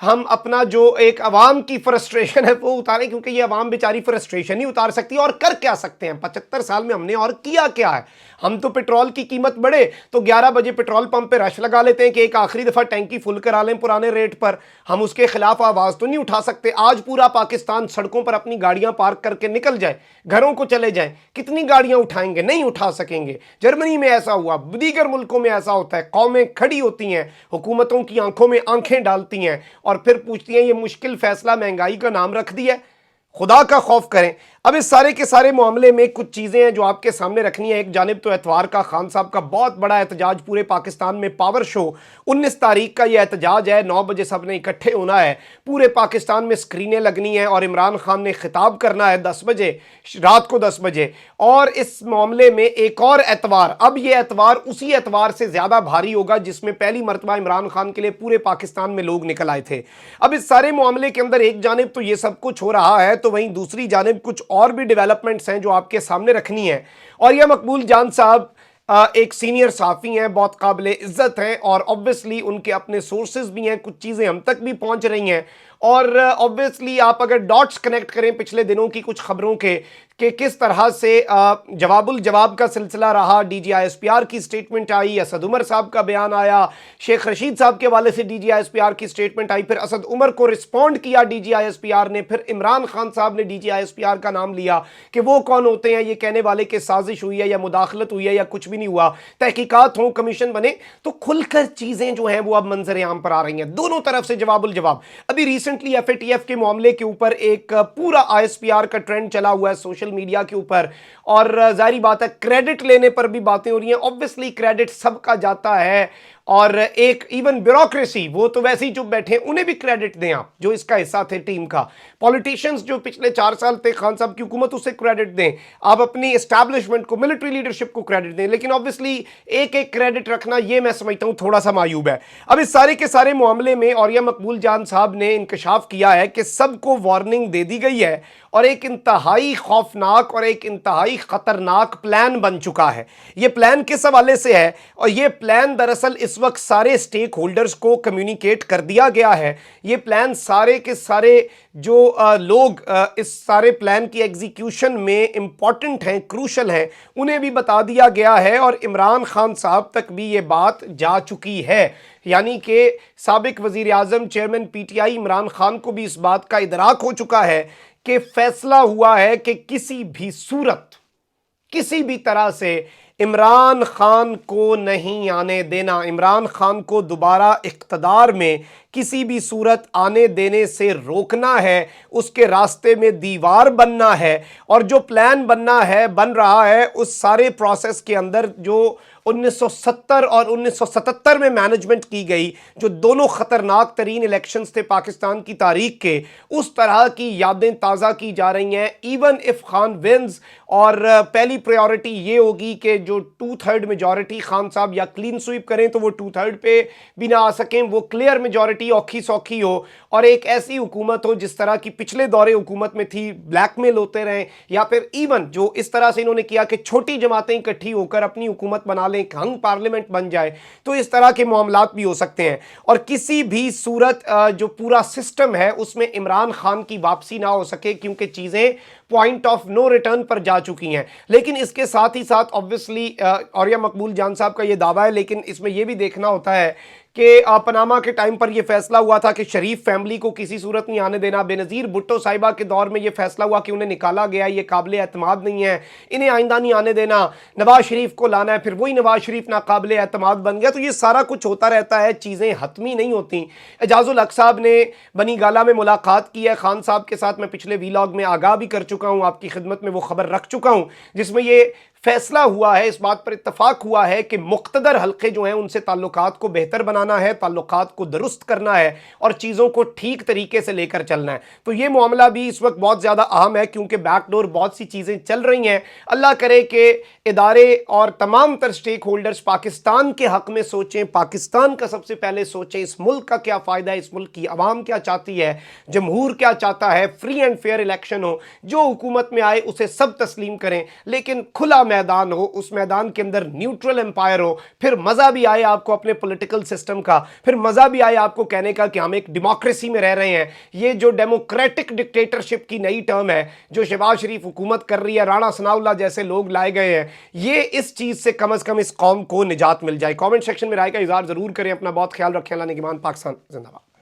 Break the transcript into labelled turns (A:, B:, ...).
A: ہم اپنا جو ایک عوام کی فرسٹریشن ہے وہ اتاریں، کیونکہ یہ عوام بیچاری فرسٹریشن ہی اتار سکتی ہے. اور کر کیا سکتے ہیں 75 سال میں ہم نے، اور کیا کیا ہے؟ ہم تو پیٹرول کی قیمت بڑھے تو 11 بجے پیٹرول پمپ پہ رش لگا لیتے ہیں کہ ایک آخری دفعہ ٹینکی فل کرا لیں پرانے ریٹ پر. ہم اس کے خلاف آواز تو نہیں اٹھا سکتے. آج پورا پاکستان سڑکوں پر اپنی گاڑیاں پارک کر کے نکل جائے، گھروں کو چلے جائیں، کتنی گاڑیاں اٹھائیں گے؟ نہیں اٹھا سکیں گے. جرمنی میں ایسا ہوا، دیگر ملکوں میں ایسا ہوتا ہے. قومیں کھڑی ہوتی ہیں، حکومتوں کی آنکھوں میں آنکھیں ڈالتی ہیں اور پھر پوچھتی ہیں یہ مشکل فیصلہ مہنگائی کا نام رکھ دیا ہے. خدا کا خوف کریں. اب اس سارے کے سارے معاملے میں کچھ چیزیں ہیں جو آپ کے سامنے رکھنی ہے. ایک جانب تو اتوار کا خان صاحب کا بہت بڑا احتجاج پورے پاکستان میں، پاور شو 19 تاریخ کا یہ احتجاج ہے. 9 بجے سب نے اکٹھے ہونا ہے، پورے پاکستان میں سکرینیں لگنی ہیں اور عمران خان نے خطاب کرنا ہے 10 بجے رات کو 10 بجے. اور اس معاملے میں ایک اور اتوار، اب یہ اتوار اسی اتوار سے زیادہ بھاری ہوگا جس میں پہلی مرتبہ عمران خان کے لیے پورے پاکستان میں لوگ نکل آئے تھے. اب اس سارے معاملے کے اندر ایک جانب تو یہ سب کچھ ہو رہا ہے، تو وہیں دوسری جانب کچھ اور بھی ڈیولپمنٹس ہیں جو آپ کے سامنے رکھنی ہیں. اور یہ مقبول جان صاحب ایک سینئر صحافی ہیں، بہت قابل عزت ہیں، اور obviously ان کے اپنے سورسز بھی ہیں، کچھ چیزیں ہم تک بھی پہنچ رہی ہیں. اور obviously آپ اگر ڈاٹس کنیکٹ کریں پچھلے دنوں کی کچھ خبروں کے کہ کس طرح سے جواب الجواب کا سلسلہ رہا، D G I S P R کی سٹیٹمنٹ آئی، اسد عمر صاحب کا بیان آیا، شیخ رشید صاحب کے حوالے سے D G I S P R کی سٹیٹمنٹ آئی، پھر اسد عمر کو رسپونڈ کیا D G I S P R نے، پھر عمران خان صاحب نے D G I S P R کا نام لیا کہ وہ کون ہوتے ہیں یہ کہنے والے کہ سازش ہوئی ہے یا مداخلت ہوئی ہے یا کچھ بھی نہیں ہوا، تحقیقات ہوں، کمیشن بنے. تو کھل کر چیزیں جو ہیں وہ اب منظر عام پر آ رہی ہیں دونوں طرف سے جواب الجواب. ابھی recently F A T F کے معاملے کے اوپر ایک پورا آئی ایس پی آر کا ٹرینڈ چلا ہوا ہے سوشل میڈیا کے اوپر، اور ظاہری بات ہے کریڈٹ لینے پر بھی باتیں ہو رہی ہیں. obviously کریڈٹ سب کا جاتا ہے، اور ایک ایون بیوروکریسی وہ تو ویسے ہی چپ بیٹھے، انہیں بھی کریڈٹ دیں آپ جو اس کا حصہ تھے ٹیم کا. پولیٹیشنز جو پچھلے 4 سال تھے خان صاحب کی حکومت، اسے کریڈٹ دیں آپ، اپنی اسٹیبلشمنٹ کو، ملٹری لیڈرشپ کو کریڈٹ دیں. لیکن obviously ایک ایک کریڈٹ رکھنا یہ میں سمجھتا ہوں تھوڑا سا معیوب ہے. اب اس سارے کے سارے معاملے میں اوریہ مقبول جان صاحب نے انکشاف کیا ہے کہ سب کو وارننگ دے دی گئی ہے، اور ایک انتہائی خوفناک اور ایک انتہائی خطرناک پلان بن چکا ہے. یہ پلان کس حوالے سے ہے؟ اور یہ پلان دراصل اس وقت سارے سٹیک ہولڈرز کو کمیونیکیٹ کر دیا گیا ہے. یہ پلان سارے کے سارے جو لوگ اس سارے پلان کی ایگزیکیوشن میں امپورٹنٹ ہیں، کروشل ہیں، انہیں بھی بتا دیا گیا ہے. اور عمران خان صاحب تک بھی یہ بات جا چکی ہے، یعنی کہ سابق وزیر اعظم chairman P T I Imran Khan کو بھی اس بات کا ادراک ہو چکا ہے کہ فیصلہ ہوا ہے کہ کسی بھی صورت، کسی بھی طرح سے عمران خان کو نہیں آنے دینا. عمران خان کو دوبارہ اقتدار میں کسی بھی صورت آنے دینے سے روکنا ہے، اس کے راستے میں دیوار بننا ہے. اور جو پلان بن رہا ہے اس سارے پروسیس کے اندر جو 1970 اور 1977 میں مینجمنٹ کی گئی، جو دونوں خطرناک ترین الیکشنز تھے پاکستان کی تاریخ کے، اس طرح کی یادیں تازہ کی جا رہی ہیں. ایون اف خان ونز، اور پہلی پریورٹی یہ ہوگی کہ جو 2/3 میجورٹی خان صاحب یا کلین سویپ کریں تو وہ 2/3 پہ بھی نہ آ سکیں، وہ کلیئر میجورٹی اوکھی سوکھی ہو، اور ایک ایسی حکومت ہو جس طرح کی پچھلے دورے حکومت میں تھی، بلیک میل ہوتے رہیں، یا پھر ایون جو اس طرح سے انہوں نے کیا کہ چھوٹی جماعتیں اکٹھی ہو کر اپنی حکومت بنا لیں، ہنگ پارلیمنٹ بن جائے. تو اس طرح کے معاملات بھی ہو سکتے ہیں. اور کسی بھی صورت جو پورا سسٹم ہے اس میں عمران خان کی واپسی نہ ہو سکے، کیونکہ چیزیں پوائنٹ آف نو ریٹرن پر جا چکی ہیں. لیکن اس کے ساتھ ہی ساتھ obviously اوریہ مقبول جان صاحب کا یہ دعویٰ ہے، لیکن اس میں یہ بھی دیکھنا ہوتا ہے کہ پاناما کے ٹائم پر یہ فیصلہ ہوا تھا کہ شریف فیملی کو کسی صورت نہیں آنے دینا. بے نظیر بھٹو صاحبہ کے دور میں یہ فیصلہ ہوا کہ انہیں نکالا گیا، یہ قابل اعتماد نہیں ہے، انہیں آئندہ نہیں آنے دینا، نواز شریف کو لانا ہے، پھر وہی نواز شریف ناقابل اعتماد بن گیا. تو یہ سارا کچھ ہوتا رہتا ہے، چیزیں حتمی نہیں ہوتی. اعجاز الحق صاحب نے بنی گالہ میں ملاقات کی ہے خان صاحب کے ساتھ، میں پچھلے ویلاگ میں آگاہ بھی کر چکا ہوں، آپ کی خدمت میں وہ خبر رکھ چکا ہوں، جس میں یہ فیصلہ ہوا ہے، اس بات پر اتفاق ہوا ہے کہ مقتدر حلقے جو ہیں ان سے تعلقات کو بہتر بنانا ہے، تعلقات کو درست کرنا ہے، اور چیزوں کو ٹھیک طریقے سے لے کر چلنا ہے. تو یہ معاملہ بھی اس وقت بہت زیادہ اہم ہے، کیونکہ بیک ڈور بہت سی چیزیں چل رہی ہیں. اللہ کرے کہ ادارے اور تمام تر سٹیک ہولڈرز پاکستان کے حق میں سوچیں، پاکستان کا سب سے پہلے سوچیں، اس ملک کا کیا فائدہ ہے، اس ملک کی عوام کیا چاہتی ہے، جمہور کیا چاہتا ہے، فری اینڈ فیئر الیکشن ہو، جو حکومت میں آئے اسے سب تسلیم کریں، لیکن کھلا میدان ہو, اس میدان کے اندر نیوٹرل امپائر ہو, پھر مزہ بھی آئے آپ کو اپنے پولیٹیکل سسٹم کا, پھر مزہ بھی آئے آپ کو کہنے کا کہ ہم ایک ڈیموکریسی میں رہ رہے ہیں. یہ جو ڈیموکریٹک ڈکٹیٹرشپ کی نئی ٹرم ہے جو شہباز شریف حکومت کر رہی ہے, رانا ثناءاللہ جیسے لوگ لائے گئے ہیں, یہ اس چیز سے کم از کم اس قوم کو نجات مل جائے. کامنٹ سیکشن میں رائے کا اظہار ضرور کریں. اپنا بہت خیال رکھیں. اللہ نگہبان. پاکستان زندہ باد.